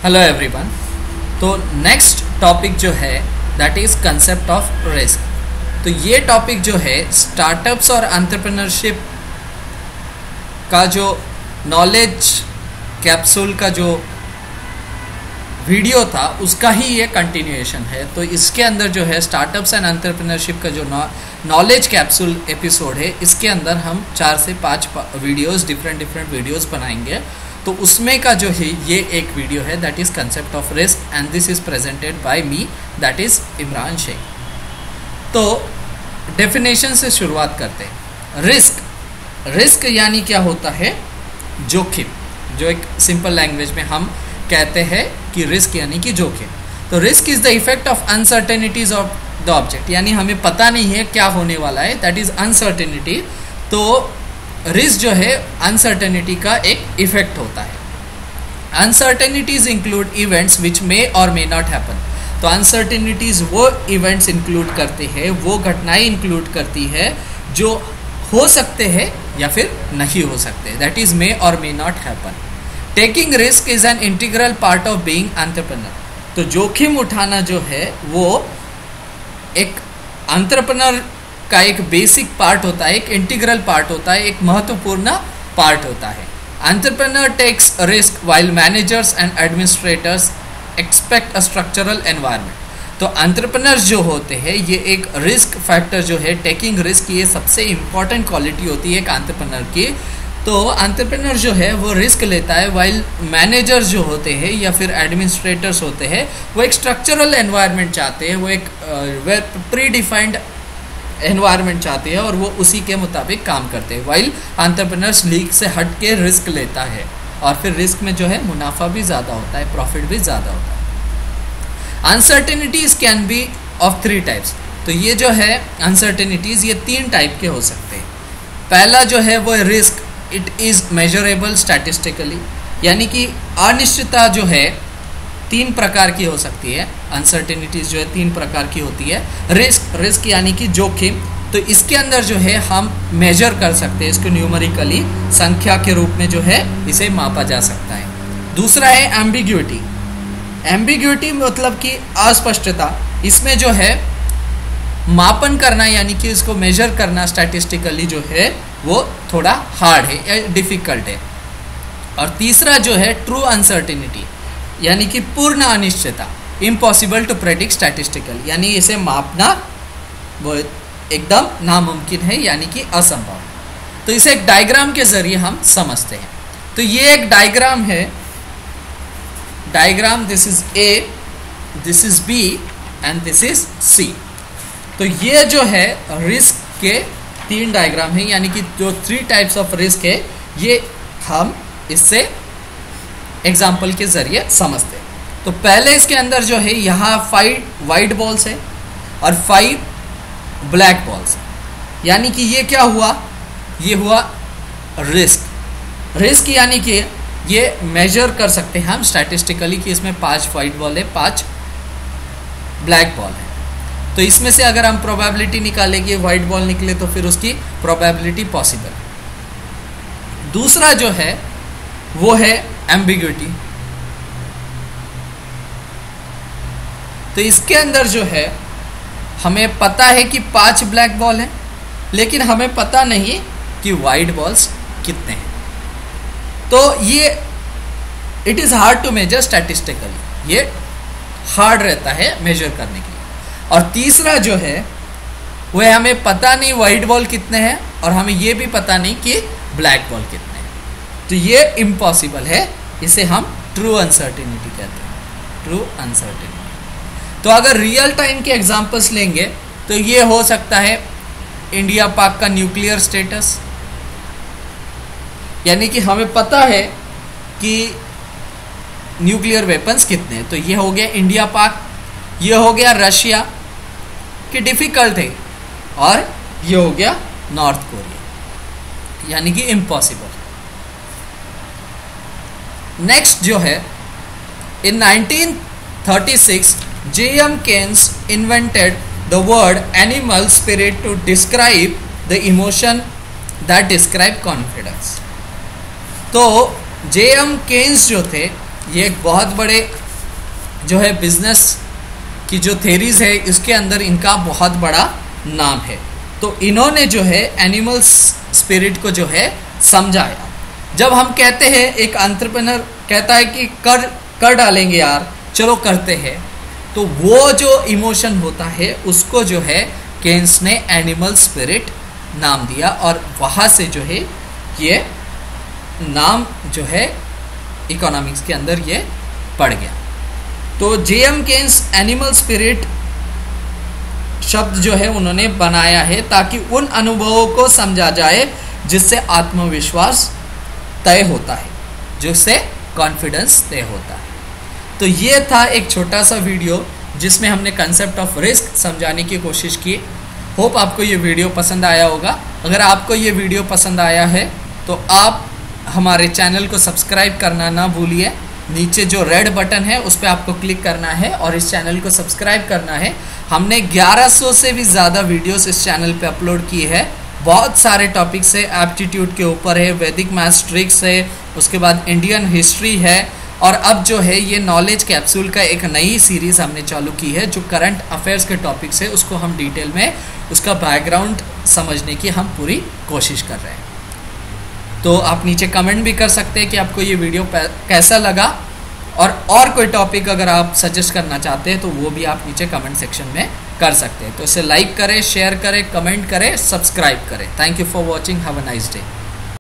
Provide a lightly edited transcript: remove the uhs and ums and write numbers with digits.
Hello everyone. तो next topic जो है that is concept of risk. तो ये टॉपिक जो है स्टार्टअप्स और एंटरप्रेन्योरशिप का जो नॉलेज कैप्सूल का जो वीडियो था उसका ही ये कंटिन्यूएशन है। तो इसके अंदर जो है स्टार्टअप्स एंड एंटरप्रेन्योरशिप का जो नॉलेज कैप्सूल एपिसोड है, इसके अंदर हम 4 से 5 वीडियोस डिफरेंट वीडियोस बनाएंगे। तो उसमें का जो है ये एक वीडियो है that is concept of risk and this is presented by me that is Imran Shaikh. तो डेफिनेशन से शुरुआत करते हैं। रिस्क यानी क्या होता है? जोखिम। जो एक सिंपल लैंग्वेज में हम कहते हैं कि रिस्क यानी कि जोखिम। तो risk is the effect of uncertainties of the object, यानी हमें पता नहीं है क्या होने वाला है, दैट इज़ अनसर्टेनिटी। तो रिस्क जो है अनसर्टेनिटी का एक इफेक्ट होता है। अनसर्टेनिटीज इंक्लूड इवेंट्स विच मे और मे नॉट हैपन। तो अनसर्टेनिटीज वो इवेंट्स इंक्लूड करते हैं, वो घटनाएं इंक्लूड करती है जो हो सकते हैं या फिर नहीं हो सकते, दैट इज मे और may not happen. Taking risk is an integral part of being entrepreneur. तो जोखिम उठाना जो है वो एक एंटरप्रेन्योर का एक बेसिक पार्ट होता है, एक इंटीग्रल पार्ट होता है, एक महत्वपूर्ण पार्ट होता है। Entrepreneur takes risk while managers and administrators expect a structural environment. तो एंटरप्रेन्योर्स जो होते हैं ये एक रिस्क फैक्टर जो है, टेकिंग रिस्क, ये सबसे इंपॉर्टेंट क्वालिटी होती है एक एंटरप्रेन्योर की। तो एंटरप्रेन्योर जो है वो रिस्क लेता है, वाइल मैनेजर्स जो होते हैं या फिर एडमिनिस्ट्रेटर्स होते हैं वो एक स्ट्रक्चरल एनवायरनमेंट चाहते हैं, वो एक प्री डिफाइंड एनवायरनमेंट चाहते हैं और वो उसी के मुताबिक काम करते हैं। वाइल एंटरप्रेन्योर्स लीग से हट के रिस्क लेता है और फिर रिस्क में जो है मुनाफा भी ज़्यादा होता है, प्रॉफिट भी ज़्यादा होता है। Uncertainties can be of 3 types. तो ये जो है अनसर्टेनिटीज़ ये 3 टाइप के हो सकते हैं। पहला जो है वो risk, it is measurable statistically, यानी कि अनिश्चितता जो है 3 प्रकार की हो सकती है। अनसर्टेनिटीज जो है 3 प्रकार की होती है। रिस्क यानी कि जोखिम, तो इसके अंदर जो है हम मेजर कर सकते हैं इसको न्यूमेरिकली, संख्या के रूप में जो है इसे मापा जा सकता है। दूसरा है एम्बिग्यूटी। एम्बिग्यूटी मतलब कि अस्पष्टता। इसमें जो है मापन करना यानी कि इसको मेजर करना स्टैटिस्टिकली जो है वो थोड़ा हार्ड है या डिफ़िकल्ट है। और तीसरा जो है ट्रू अनसर्टेनिटी, यानी कि पूर्ण अनिश्चितता, इम्पॉसिबल टू प्रेडिक्ट स्टैटिस्टिकल, यानी इसे मापना वो एकदम नामुमकिन है, यानी कि असंभव है। तो इसे एक डायग्राम के जरिए हम समझते हैं। तो ये एक डायग्राम है, diagram this is A, this is B and this is C. तो ये जो है रिस्क के 3 डायग्राम है, यानी कि जो 3 टाइप्स ऑफ रिस्क है ये हम इससे एग्जाम्पल के जरिए समझते हैं। तो पहले इसके अंदर जो है यहाँ 5 वाइट बॉल्स है और 5 ब्लैक बॉल्स है, यानी कि ये क्या हुआ? ये हुआ रिस्क यानी कि ये मेजर कर सकते हैं हम स्टैटिस्टिकली कि इसमें 5 वाइट बॉल है, 5 ब्लैक बॉल है। तो इसमें से अगर हम प्रोबेबिलिटी निकालेंगे, वाइट बॉल निकले तो फिर उसकी प्रोबेबिलिटी पॉसिबल है। दूसरा जो है वो है एम्बिग्यूटी। तो इसके अंदर जो है हमें पता है कि 5 ब्लैक बॉल हैं, लेकिन हमें पता नहीं कि वाइट बॉल्स कितने हैं। तो ये it is hard to measure statistically, ये हार्ड रहता है मेजर करने के लिए। और तीसरा जो है वह हमें पता नहीं वाइट बॉल कितने हैं और हमें ये भी पता नहीं कि ब्लैक बॉल कितने हैं। तो ये इम्पॉसिबल है, इसे हम ट्रू अनसर्टेनिटी कहते हैं, ट्रू अनसर्टेनिटी। तो अगर रियल टाइम के एग्जांपल्स लेंगे तो ये हो सकता है इंडिया पाक का न्यूक्लियर स्टेटस, यानी कि हमें पता है कि न्यूक्लियर वेपन्स कितने हैं। तो ये हो गया इंडिया पाक, ये हो गया रशिया कि डिफ़िकल्ट है, और ये हो गया नॉर्थ कोरिया, यानी कि इम्पॉसिबल। नेक्स्ट जो है इन 1936 J.M. Keynes invented the word animal spirit to describe the emotion that describe confidence। तो J.M. Keynes जो थे ये एक बहुत बड़े जो है बिजनेस की जो थेरीज है इसके अंदर इनका बहुत बड़ा नाम है। तो इन्होंने जो है एनिमल स्पिरिट को जो है समझाया। जब हम कहते हैं, एक एंटरप्रेन्योर कहता है कि कर डालेंगे यार, चलो करते हैं, तो वो जो इमोशन होता है उसको जो है केन्स ने एनिमल स्पिरिट नाम दिया, और वहाँ से जो है ये नाम जो है इकोनॉमिक्स के अंदर ये पड़ गया। तो जेएम केन्स एनिमल स्पिरिट शब्द जो है उन्होंने बनाया है ताकि उन अनुभवों को समझा जाए जिससे आत्मविश्वास तय होता है, जिससे कॉन्फिडेंस तय होता है। तो ये था एक छोटा सा वीडियो जिसमें हमने कंसेप्ट ऑफ रिस्क समझाने की कोशिश की। होप आपको ये वीडियो पसंद आया होगा। अगर आपको ये वीडियो पसंद आया है तो आप हमारे चैनल को सब्सक्राइब करना ना भूलिए। नीचे जो रेड बटन है उस पर आपको क्लिक करना है और इस चैनल को सब्सक्राइब करना है। हमने 1100 से भी ज़्यादा वीडियोस इस चैनल पे अपलोड किए हैं। बहुत सारे टॉपिक्स है, एप्टीट्यूड के ऊपर है, वैदिक मैथ्स ट्रिक्स है, उसके बाद इंडियन हिस्ट्री है, और अब जो है ये नॉलेज कैप्सूल का एक नई सीरीज़ हमने चालू की है जो करंट अफेयर्स के टॉपिक्स है, उसको हम डिटेल में उसका बैकग्राउंड समझने की हम पूरी कोशिश कर रहे हैं। तो आप नीचे कमेंट भी कर सकते हैं कि आपको ये वीडियो कैसा लगा, और कोई टॉपिक अगर आप सजेस्ट करना चाहते हैं तो वो भी आप नीचे कमेंट सेक्शन में कर सकते हैं। तो इसे लाइक करें, शेयर करें, कमेंट करें, सब्सक्राइब करें। Thank you for watching. Have a nice day.